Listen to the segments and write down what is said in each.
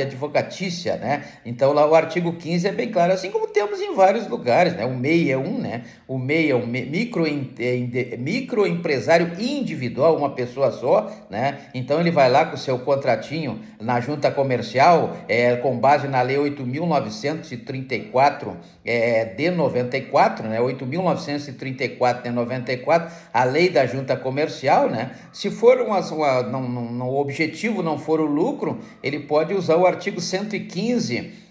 advocatícia, né? Então lá o artigo 15 é bem claro, assim como temos em vários lugares, né? O MEI é né? O MEI é um microempresário individual, uma pessoa só, né? Então ele vai lá com o seu contratinho na junta comercial, com base na lei 8.934 de 94, né? 8.934 de 94, a lei da junta comercial, né? Se for o objetivo não for o lucro, ele pode usar o artigo 115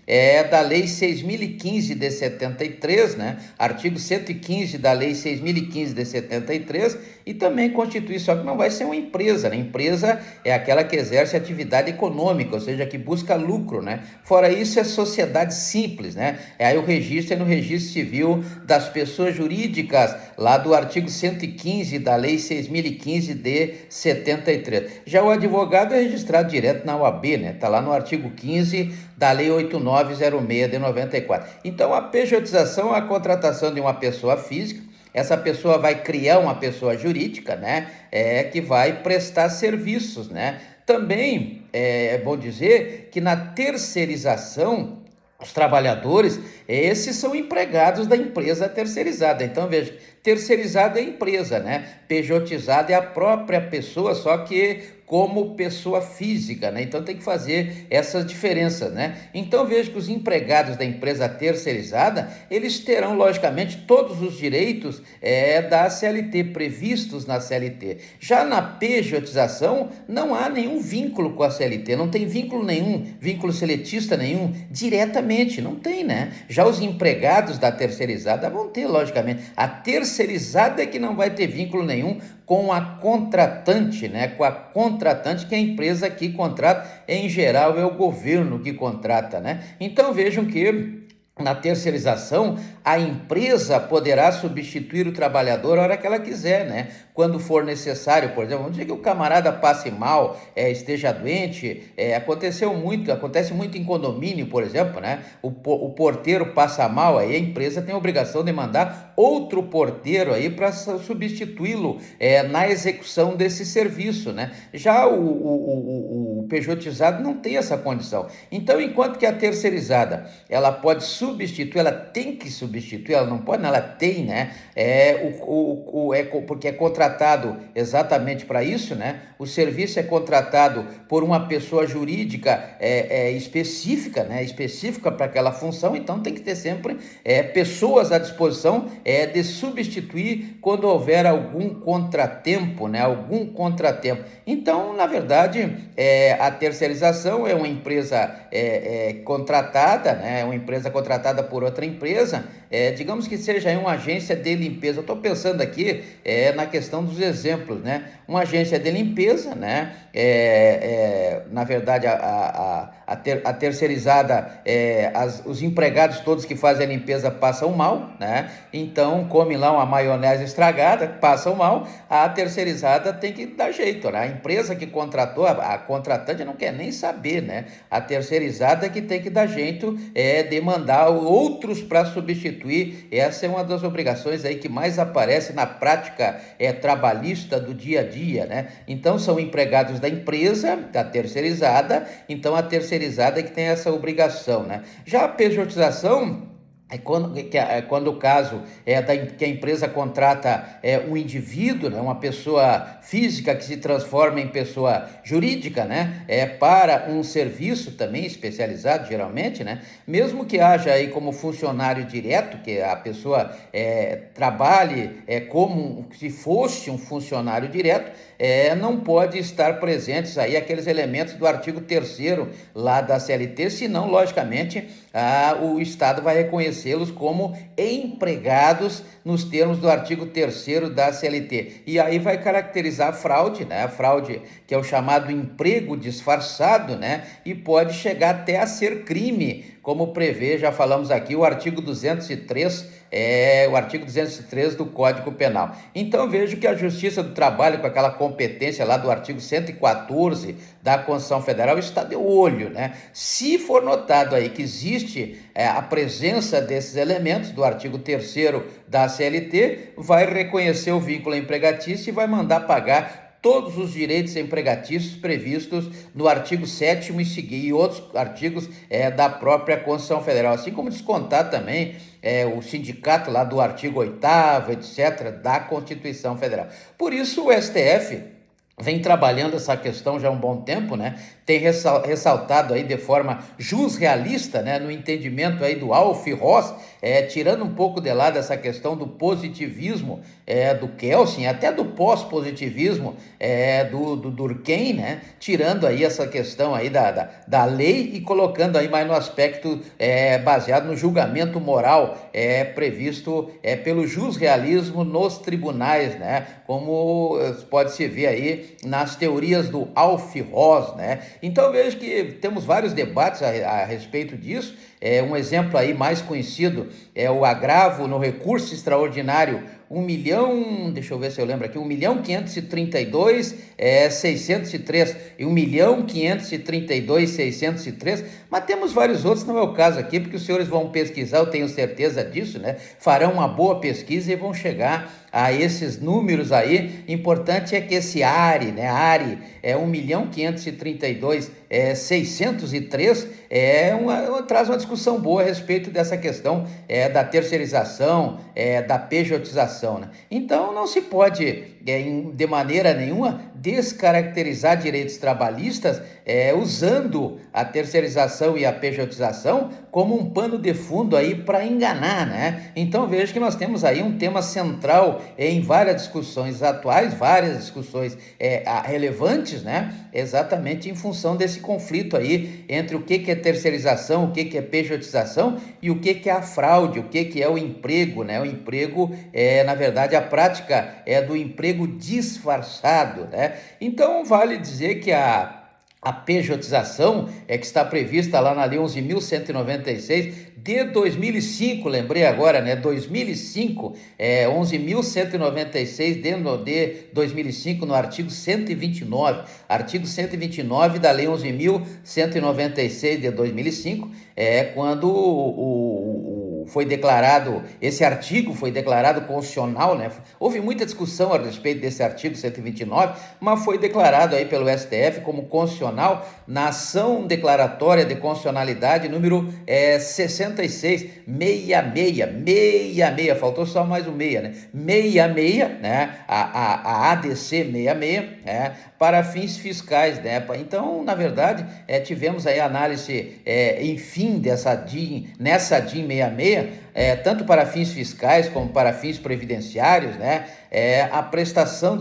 da Lei 6.015 de 73, né? Artigo 115 da Lei 6.015 de 73, e também constitui, só que não vai ser uma empresa, né? Empresa é aquela que exerce atividade econômica, ou seja, que busca lucro, né? Fora isso, é sociedade simples, né? Aí o registro é no registro civil das pessoas jurídicas, lá do artigo 115 da Lei 6.015 de 73. Já o advogado é registrado direto na OAB, né? Tá lá no artigo 15 da Lei 8.906 de 94. Então, a pejotização é a contratação de uma pessoa física. Essa pessoa vai criar uma pessoa jurídica, né? Que vai prestar serviços, né? Também é bom dizer que na terceirização, os trabalhadores, esses são empregados da empresa terceirizada. Então, veja, terceirizada é a empresa, né? Pejotizada é a própria pessoa, só que como pessoa física, né? Então tem que fazer essas diferenças, né? Então veja que os empregados da empresa terceirizada, eles terão, logicamente, todos os direitos da CLT, previstos na CLT. Já na pejotização, não há nenhum vínculo com a CLT, não tem vínculo nenhum, vínculo seletista nenhum, diretamente, não tem, né? Já os empregados da terceirizada vão ter, logicamente. A terceirizada é que não vai ter vínculo nenhum com a contratante, né? Com a contratante, que é a empresa que contrata, em geral é o governo que contrata, né? Então vejam que na terceirização, a empresa poderá substituir o trabalhador a hora que ela quiser, né? Quando for necessário, por exemplo, vamos dizer que o camarada passe mal, esteja doente, acontece muito em condomínio, por exemplo, né? O porteiro passa mal, aí a empresa tem a obrigação de mandar outro porteiro aí para substituí-lo na execução desse serviço, né? Já o pejotizado não tem essa condição. Então, enquanto que a terceirizada, ela pode substituir, ela tem que substituir, ela não pode, não, ela tem, né? Porque é contratado exatamente para isso, né? O serviço é contratado por uma pessoa jurídica específica, né? Específica para aquela função, então tem que ter sempre pessoas à disposição de substituir quando houver algum contratempo, né? Algum contratempo. Então, na verdade, a terceirização é uma empresa contratada, né? Uma empresa contratada por outra empresa, digamos que seja uma agência de limpeza. Eu estou pensando aqui na questão dos exemplos, né? Uma agência de limpeza, né? Na verdade, a terceirizada, os empregados todos que fazem a limpeza passam mal, né? Então, come lá uma maionese estragada, passam mal. A terceirizada tem que dar jeito, né? A empresa que contratou, a contratante não quer nem saber, né? A terceirizada que tem que dar jeito de mandar outros para substituir. Essa é uma das obrigações aí que mais aparece na prática trabalhista do dia a dia, né? Então, são empregados da empresa, da terceirizada, então a terceirizada é que tem essa obrigação, né? Já a pejotização quando o caso que a empresa contrata um indivíduo, né, uma pessoa física que se transforma em pessoa jurídica, né, para um serviço também especializado, geralmente, né, mesmo que haja aí como funcionário direto, que a pessoa trabalhe como se fosse um funcionário direto, não pode estar presentes aí aqueles elementos do artigo 3º lá da CLT, senão, logicamente, o Estado vai reconhecê-los como empregados nos termos do artigo 3º da CLT. E aí vai caracterizar a fraude, né? A fraude que é o chamado emprego disfarçado, né? E pode chegar até a ser crime, como prevê, já falamos aqui, o artigo 203, o artigo 203 do Código Penal. Então vejo que a Justiça do Trabalho, com aquela competência lá do artigo 114 da Constituição Federal, está de olho, né? Se for notado aí que existe a presença desses elementos do artigo 3º da CLT, vai reconhecer o vínculo empregatício e vai mandar pagar todos os direitos empregatícios previstos no artigo 7º e outros artigos da própria Constituição Federal, assim como descontar também o sindicato lá do artigo 8º, etc., da Constituição Federal. Por isso o STF vem trabalhando essa questão já há um bom tempo, né? Tem ressaltado aí de forma jusrealista, né, no entendimento aí do Alf Ross, tirando um pouco de lado essa questão do positivismo do Kelsen, até do pós-positivismo do Durkheim, né, tirando aí essa questão aí da lei e colocando aí mais no aspecto baseado no julgamento moral previsto pelo jusrealismo nos tribunais, né, como pode-se ver aí nas teorias do Alf Ross, né. Então vejo que temos vários debates a respeito disso. Um exemplo aí mais conhecido é o agravo no recurso extraordinário 1.000.000, deixa eu ver se eu lembro aqui, 1.532.603 e 1.532.603, mas temos vários outros, não é o caso aqui, porque os senhores vão pesquisar, eu tenho certeza disso, né? Farão uma boa pesquisa e vão chegar a esses números aí. Importante é que esse ARI, né? ARI é 1.532.603, traz uma discussão boa a respeito dessa questão da terceirização, da pejotização, né? Então não se pode de maneira nenhuma descaracterizar direitos trabalhistas usando a terceirização e a pejotização como um pano de fundo aí para enganar, né? Então vejo que nós temos aí um tema central em várias discussões atuais, várias discussões relevantes, né? Exatamente em função desse conflito aí entre o que é terceirização, o que é pejotização e o que é a fraude, o que é o emprego, né? O emprego na verdade, a prática do emprego disfarçado, né? Então, vale dizer que a pejotização que está prevista lá na Lei 11.196 de 2005, lembrei agora, né? 2005, 11.196 de 2005, no artigo 129 da Lei 11.196 de 2005, quando foi declarado, esse artigo foi declarado constitucional, né? Houve muita discussão a respeito desse artigo 129, mas foi declarado aí pelo STF como constitucional na ação declaratória de constitucionalidade número 66, faltou só mais um meia, né? 66, né? A ADC 66, né? Para fins fiscais, né? Então, na verdade, tivemos aí a análise, enfim, nessa DIN 66, tanto para fins fiscais como para fins previdenciários, né? A prestação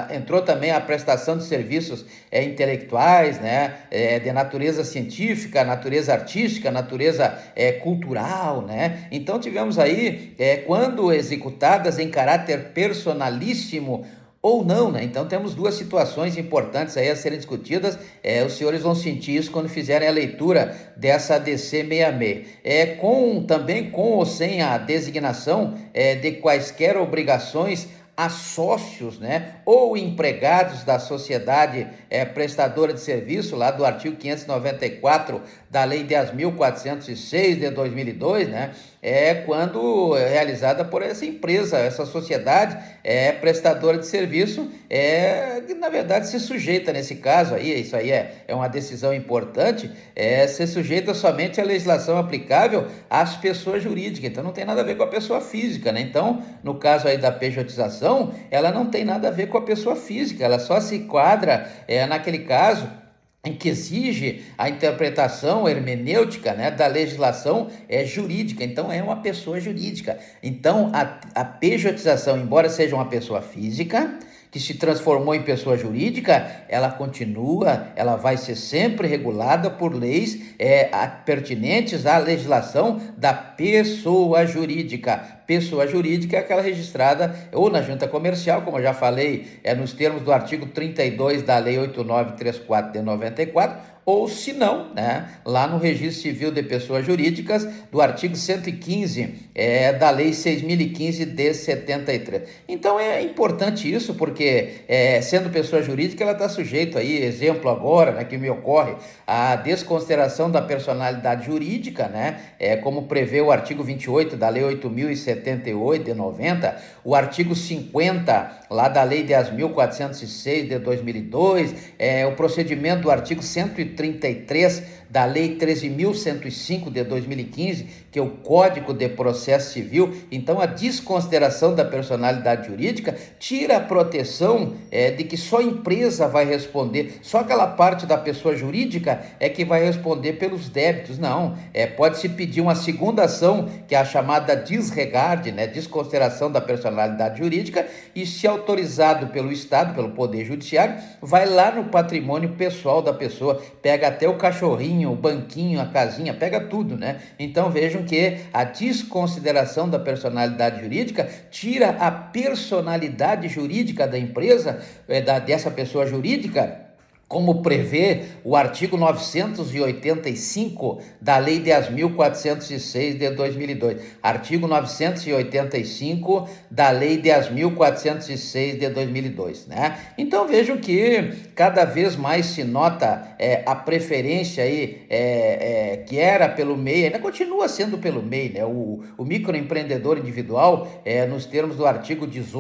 entrou também a prestação de serviços intelectuais, né? De natureza científica, natureza artística, natureza cultural, né? Então tivemos aí, quando executadas em caráter personalíssimo ou não, né? Então temos duas situações importantes aí a serem discutidas. Os senhores vão sentir isso quando fizerem a leitura dessa ADC 66. Também com ou sem a designação de quaisquer obrigações a sócios, né, ou empregados da sociedade prestadora de serviço, lá do artigo 594 da Lei 10.406 de 2002, né, quando realizada por essa empresa, essa sociedade prestadora de serviço, que na verdade se sujeita nesse caso aí, isso aí é uma decisão importante, se sujeita somente à legislação aplicável às pessoas jurídicas, então não tem nada a ver com a pessoa física, né? Então, no caso aí da pejotização, ela não tem nada a ver com a pessoa física, ela só se enquadra naquele caso em que exige a interpretação hermenêutica, né, da legislação jurídica. Então é uma pessoa jurídica. Então a pejotização, embora seja uma pessoa física que se transformou em pessoa jurídica, ela vai ser sempre regulada por leis pertinentes à legislação da pessoa jurídica. Pessoa jurídica é aquela registrada ou na junta comercial, como eu já falei, nos termos do artigo 32 da Lei 8934 de 94, ou se não, né, lá no Registro Civil de Pessoas Jurídicas, do artigo 115 da Lei 6.015 de 73. Então é importante isso, porque sendo pessoa jurídica, ela está sujeita aí, exemplo agora, né, que me ocorre, a desconsideração da personalidade jurídica, né, como prevê o artigo 28 da Lei 8.078 de 90, o artigo 50 lá da Lei 10.406 de 2002, o procedimento do artigo 133 da Lei 13.105 de 2015, que é o Código de Processo Civil. Então, a desconsideração da personalidade jurídica tira a proteção de que só a empresa vai responder, só aquela parte da pessoa jurídica é que vai responder pelos débitos. Não, pode-se pedir uma segunda ação, que é a chamada disregard, né, desconsideração da personalidade jurídica, e se autorizado pelo Estado, pelo Poder Judiciário, vai lá no patrimônio pessoal da pessoa, pega até o cachorrinho, o banquinho, a casinha, pega tudo, né? Então vejam que a desconsideração da personalidade jurídica tira a personalidade jurídica da empresa, dessa pessoa jurídica, como prevê o artigo 985 da Lei 10.406 de 2002. Artigo 985 da Lei 10.406 de 2002, né? Então vejam que cada vez mais se nota a preferência aí, que era pelo MEI, ainda continua sendo pelo MEI, né? O microempreendedor individual, nos termos do artigo 18